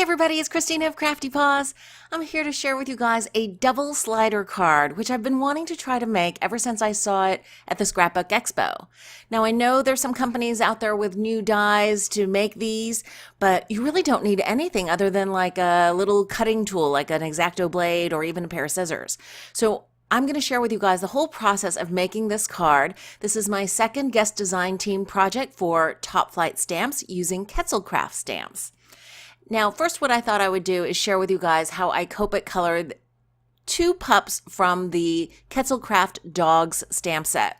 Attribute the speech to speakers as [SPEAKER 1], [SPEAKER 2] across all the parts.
[SPEAKER 1] Hey everybody, it's Christina of CraftyPaws. I'm here to share with you guys a double slider card, which I've been wanting to try to make ever since I saw it at the Scrapbook Expo. Now I know there's some companies out there with new dies to make these, but you really don't need anything other than like a little cutting tool, like an X-Acto blade or even a pair of scissors. So I'm going to share with you guys the whole process of making this card. This is my second guest design team project for Topflight stamps using Quetzalcraft stamps. Now, first what I thought I would do is share with you guys how I Copic colored two pups from the Quetzalcraft Dogs stamp set.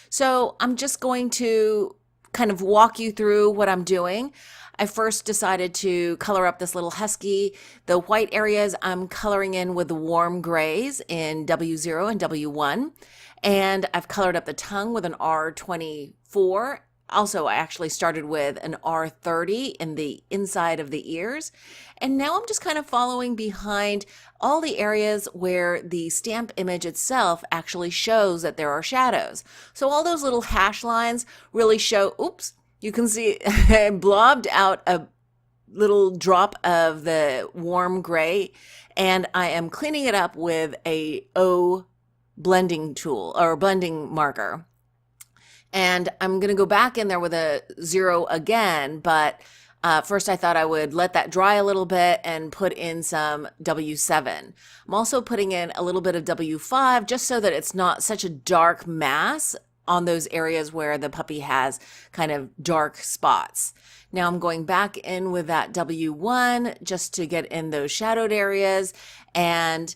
[SPEAKER 1] So I'm just going to kind of walk you through what I'm doing. I first decided to color up this little Husky. The white areas I'm coloring in with the warm grays in W0 and W1. And I've colored up the tongue with an R24. Also, I actually started with an R30 in the inside of the ears. And now I'm just kind of following behind all the areas where the stamp image itself actually shows that there are shadows. So all those little hash lines really show, oops, you can see I blobbed out a little drop of the warm gray, and I am cleaning it up with a O blending tool or blending marker. And I'm going to go back in there with a 0 again, but first I thought I would let that dry a little bit and put in some W7. I'm also putting in a little bit of W5 just so that it's not such a dark mass on those areas where the puppy has kind of dark spots. Now I'm going back in with that W1 just to get in those shadowed areas, and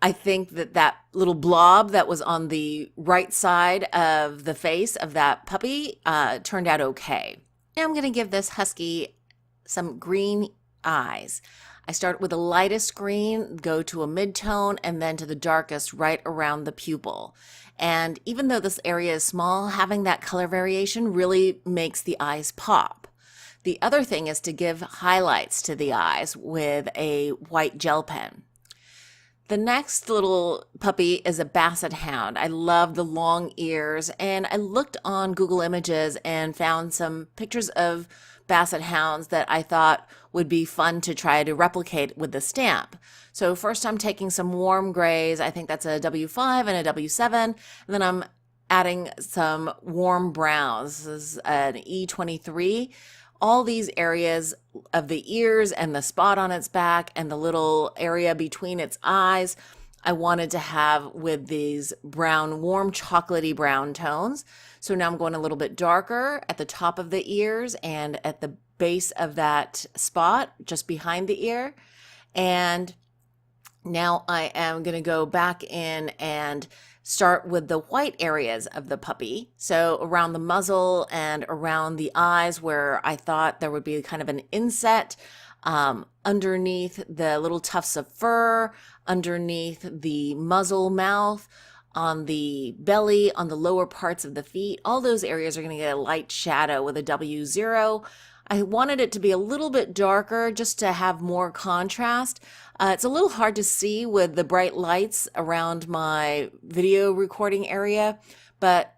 [SPEAKER 1] I think that that little blob that was on the right side of the face of that puppy turned out okay. Now I'm going to give this Husky some green eyes. I start with the lightest green, go to a mid-tone, and then to the darkest right around the pupil. And even though this area is small, having that color variation really makes the eyes pop. The other thing is to give highlights to the eyes with a white gel pen. The next little puppy is a Basset Hound. I love the long ears, and I looked on Google Images and found some pictures of Basset Hounds that I thought would be fun to try to replicate with the stamp. So first I'm taking some warm grays. I think that's a W5 and a W7, and then I'm adding some warm browns. This is an E23. All these areas of the ears and the spot on its back and the little area between its eyes, I wanted to have with these brown, warm chocolatey brown tones. So now I'm going a little bit darker at the top of the ears and at the base of that spot just behind the ear. And now I am going to go back in and start with the white areas of the puppy. So around the muzzle and around the eyes where I thought there would be kind of an inset, underneath the little tufts of fur, underneath the muzzle mouth, on the belly, on the lower parts of the feet. All those areas are going to get a light shadow with a W0. I wanted it to be a little bit darker just to have more contrast. It's a little hard to see with the bright lights around my video recording area, but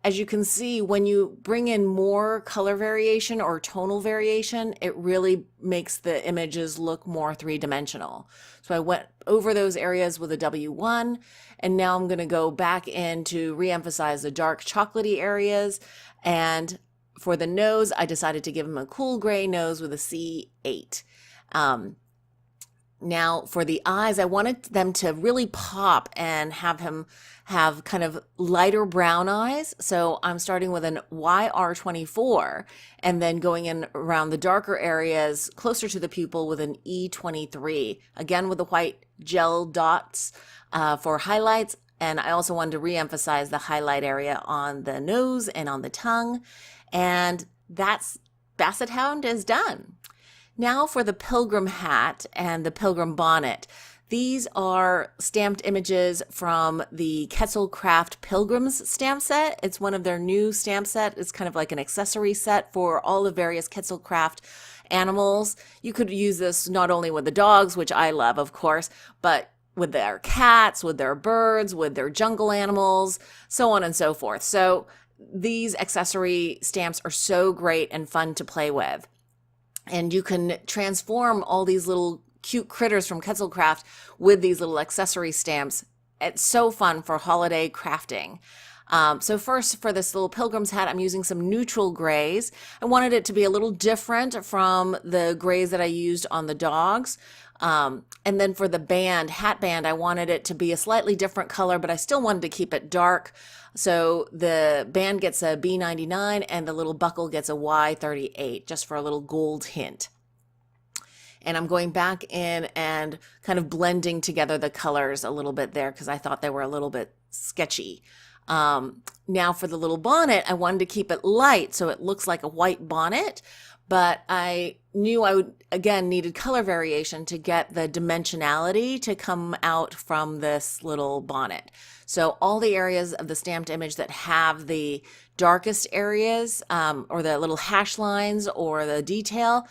[SPEAKER 1] as you can see, when you bring in more color variation or tonal variation, it really makes the images look more three-dimensional. So I went over those areas with a W1, and now I'm going to go back in to re-emphasize the dark chocolatey areas. And for the nose, I decided to give him a cool gray nose with a C8. Now for the eyes, I wanted them to really pop and have him have kind of lighter brown eyes. So I'm starting with an YR24 and then going in around the darker areas closer to the pupil with an E23, again with the white gel dots for highlights. And I also wanted to re-emphasize the highlight area on the nose and on the tongue. And that's Basset Hound is done. Now for the Pilgrim hat and the Pilgrim bonnet. These are stamped images from the Quetzalcraft Pilgrims stamp set. It's one of their new stamp set. It's kind of like an accessory set for all the various Quetzalcraft animals. You could use this not only with the dogs, which I love, of course, but with their cats, with their birds, with their jungle animals, so on and so forth. So these accessory stamps are so great and fun to play with. And you can transform all these little cute critters from Quetzalcraft with these little accessory stamps. It's so fun for holiday crafting. So first, for this little Pilgrim's hat, I'm using some neutral grays. I wanted it to be a little different from the grays that I used on the dogs. And then for the hat band, I wanted it to be a slightly different color, but I still wanted to keep it dark. So the band gets a B99 and the little buckle gets a Y38, just for a little gold hint. And I'm going back in and kind of blending together the colors a little bit there because I thought they were a little bit sketchy. Now for the little bonnet, I wanted to keep it light so it looks like a white bonnet, but I knew I would, again, needed color variation to get the dimensionality to come out from this little bonnet. So all the areas of the stamped image that have the darkest areas, or the little hash lines or the detail,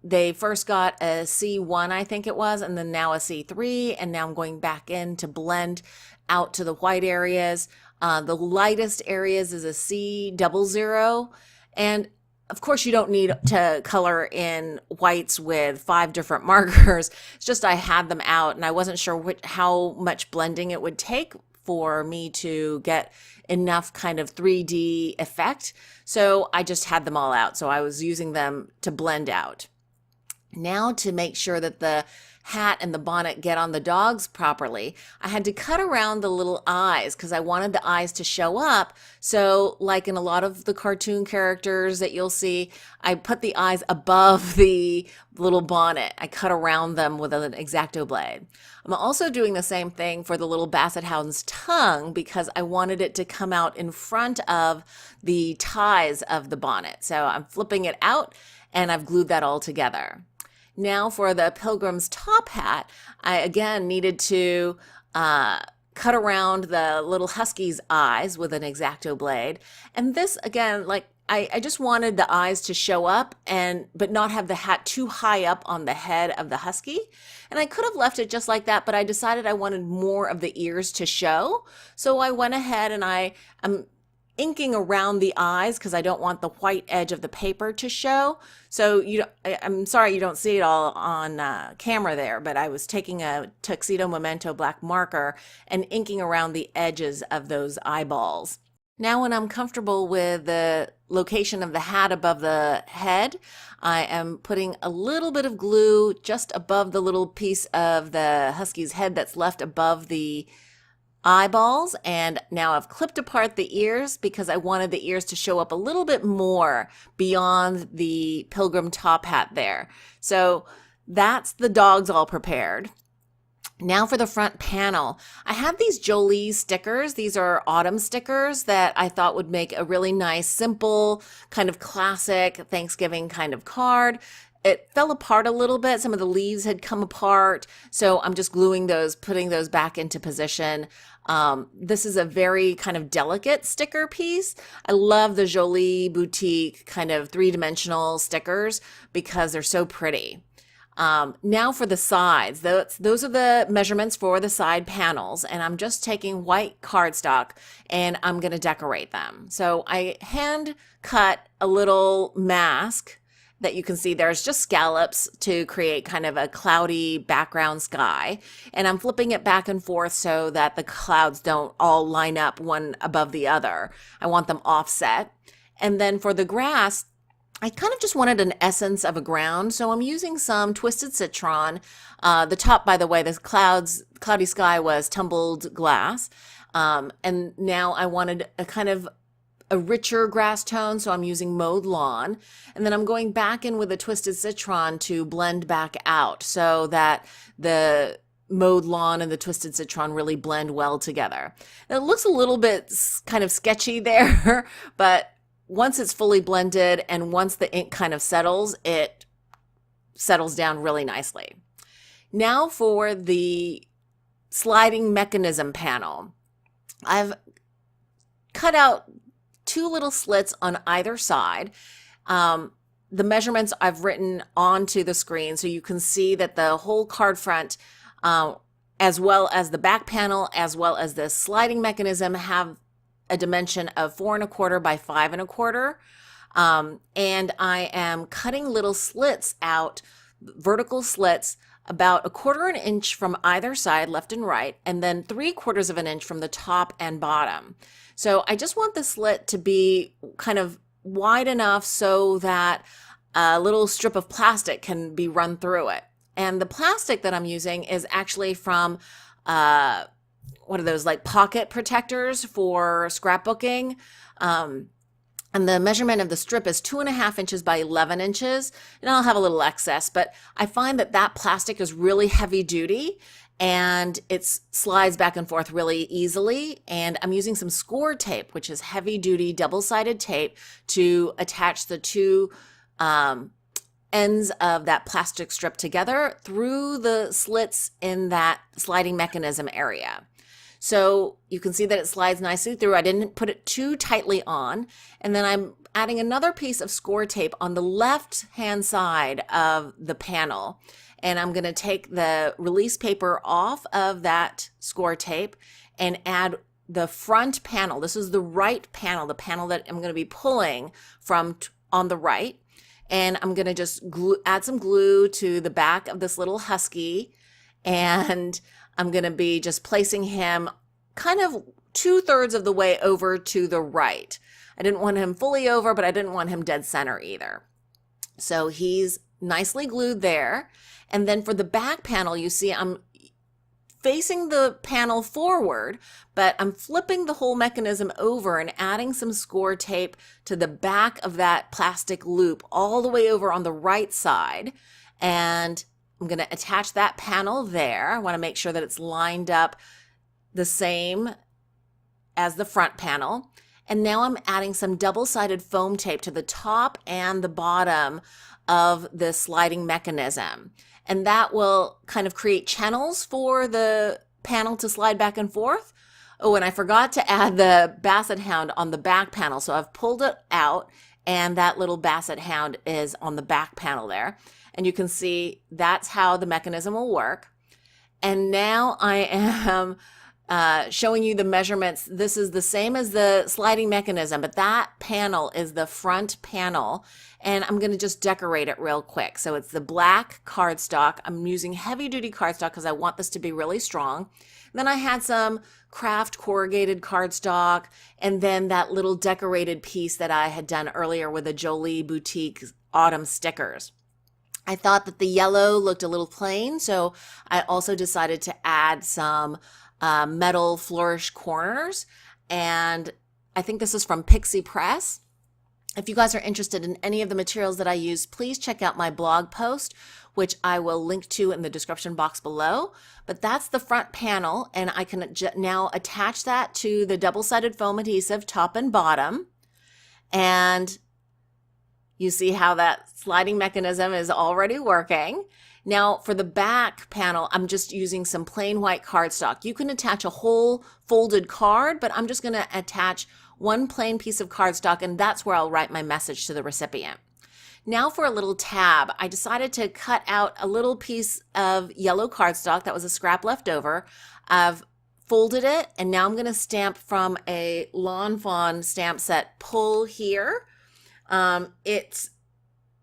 [SPEAKER 1] they first got a C1, I think it was, and then now a C3, and now I'm going back in to blend out to the white areas. The lightest areas is a C00, and of course you don't need to color in whites with 5 different markers. It's just I had them out and I wasn't sure how much blending it would take for me to get enough kind of 3D effect. So I just had them all out. So I was using them to blend out. Now, to make sure that the hat and the bonnet get on the dogs properly, I had to cut around the little eyes because I wanted the eyes to show up. So like in a lot of the cartoon characters that you'll see, I put the eyes above the little bonnet. I cut around them with an X-Acto blade. I'm also doing the same thing for the little Basset Hound's tongue because I wanted it to come out in front of the ties of the bonnet. So I'm flipping it out and I've glued that all together. Now for the Pilgrim's top hat, I again needed to cut around the little Husky's eyes with an X-Acto blade. And this again, like I just wanted the eyes to show up but not have the hat too high up on the head of the Husky. And I could have left it just like that, but I decided I wanted more of the ears to show. So I went ahead and I'm inking around the eyes because I don't want the white edge of the paper to show. So I'm sorry you don't see it all on camera there, but I was taking a Tuxedo Memento black marker and inking around the edges of those eyeballs. Now when I'm comfortable with the location of the hat above the head, I am putting a little bit of glue just above the little piece of the Husky's head that's left above the eyeballs, and now I've clipped apart the ears because I wanted the ears to show up a little bit more beyond the Pilgrim top hat there. So that's the dogs all prepared. Now for the front panel, I have these Jolie stickers. These are autumn stickers that I thought would make a really nice, simple, kind of classic Thanksgiving kind of card. It fell apart a little bit. Some of the leaves had come apart. So I'm just gluing those, putting those back into position. This is a very kind of delicate sticker piece. I love the Jolie Boutique kind of 3-dimensional stickers because they're so pretty. Now for the sides, those are the measurements for the side panels, and I'm just taking white cardstock and I'm going to decorate them. So I hand cut a little mask that you can see there's just scallops to create kind of a cloudy background sky. And I'm flipping it back and forth so that the clouds don't all line up one above the other. I want them offset. And then for the grass, I kind of just wanted an essence of a ground. So I'm using some Twisted Citron. The top, by the way, the cloudy sky was tumbled glass. And now I wanted a kind of a richer grass tone, so I'm using mowed lawn. And then I'm going back in with a Twisted Citron to blend back out so that the mowed lawn and the Twisted Citron really blend well together. And it looks a little bit kind of sketchy there, but once it's fully blended and once the ink kind of settles, it settles down really nicely. Now for the sliding mechanism panel. I've cut out 2 little slits on either side. The measurements I've written onto the screen so you can see that the whole card front, as well as the back panel, as well as the sliding mechanism, have a dimension of 4 1/4 by 5 1/4. And I am cutting little slits out, vertical slits, about 1/4 inch from either side, left and right, and then 3/4 of an inch from the top and bottom. So I just want the slit to be kind of wide enough so that a little strip of plastic can be run through it. And the plastic that I'm using is actually from what are those, like pocket protectors for scrapbooking. And the measurement of the strip is 2.5 inches by 11 inches. And I'll have a little excess, but I find that that plastic is really heavy duty and it slides back and forth really easily. And I'm using some score tape, which is heavy duty double-sided tape, to attach the two ends of that plastic strip together through the slits in that sliding mechanism area. So you can see that it slides nicely through. I didn't put it too tightly on. And then I'm adding another piece of score tape on the left-hand side of the panel. And I'm going to take the release paper off of that score tape and add the front panel. This is the right panel, the panel that I'm going to be pulling from on the right. And I'm going to just add some glue to the back of this little Husky, and I'm going to be just placing him kind of 2/3 of the way over to the right. I didn't want him fully over, but I didn't want him dead center either. So he's nicely glued there. And then for the back panel, you see I'm facing the panel forward, but I'm flipping the whole mechanism over and adding some score tape to the back of that plastic loop all the way over on the right side. And I'm going to attach that panel there. I want to make sure that it's lined up the same as the front panel. And now I'm adding some double-sided foam tape to the top and the bottom of the sliding mechanism. And that will kind of create channels for the panel to slide back and forth. Oh, and I forgot to add the Basset Hound on the back panel. So I've pulled it out and that little Basset Hound is on the back panel there. And you can see that's how the mechanism will work. And now I am showing you the measurements. This is the same as the sliding mechanism, but that panel is the front panel. And I'm going to just decorate it real quick. So it's the black cardstock. I'm using heavy duty cardstock because I want this to be really strong. Then I had some craft corrugated cardstock, and then that little decorated piece that I had done earlier with the Jolie Boutique autumn stickers. I thought that the yellow looked a little plain, so I also decided to add some metal flourish corners, and I think this is from Pixie Press. If you guys are interested in any of the materials that I use, please check out my blog post, which I will link to in the description box below. But that's the front panel, and I can now attach that to the double-sided foam adhesive top and bottom. And you see how that sliding mechanism is already working. Now for the back panel, I'm just using some plain white cardstock. You can attach a whole folded card, but I'm just going to attach one plain piece of cardstock, and that's where I'll write my message to the recipient. Now for a little tab, I decided to cut out a little piece of yellow cardstock that was a scrap left over. I've folded it, and now I'm going to stamp from a Lawn Fawn stamp set, Pull Here. It's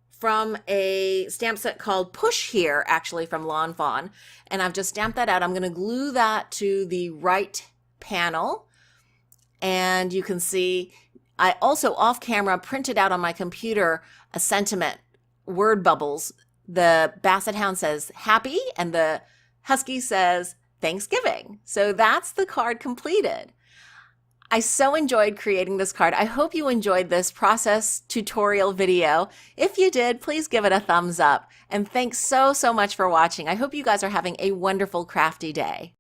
[SPEAKER 1] from a stamp set called Push Here, actually from Lawn Fawn, and I've just stamped that out. I'm going to glue that to the right panel. And you can see I also off camera printed out on my computer a sentiment, word bubbles. The Basset Hound says happy and the Husky says Thanksgiving. So that's the card completed. I so enjoyed creating this card. I hope you enjoyed this process tutorial video. If you did, please give it a thumbs up. And thanks so much for watching. I hope you guys are having a wonderful crafty day.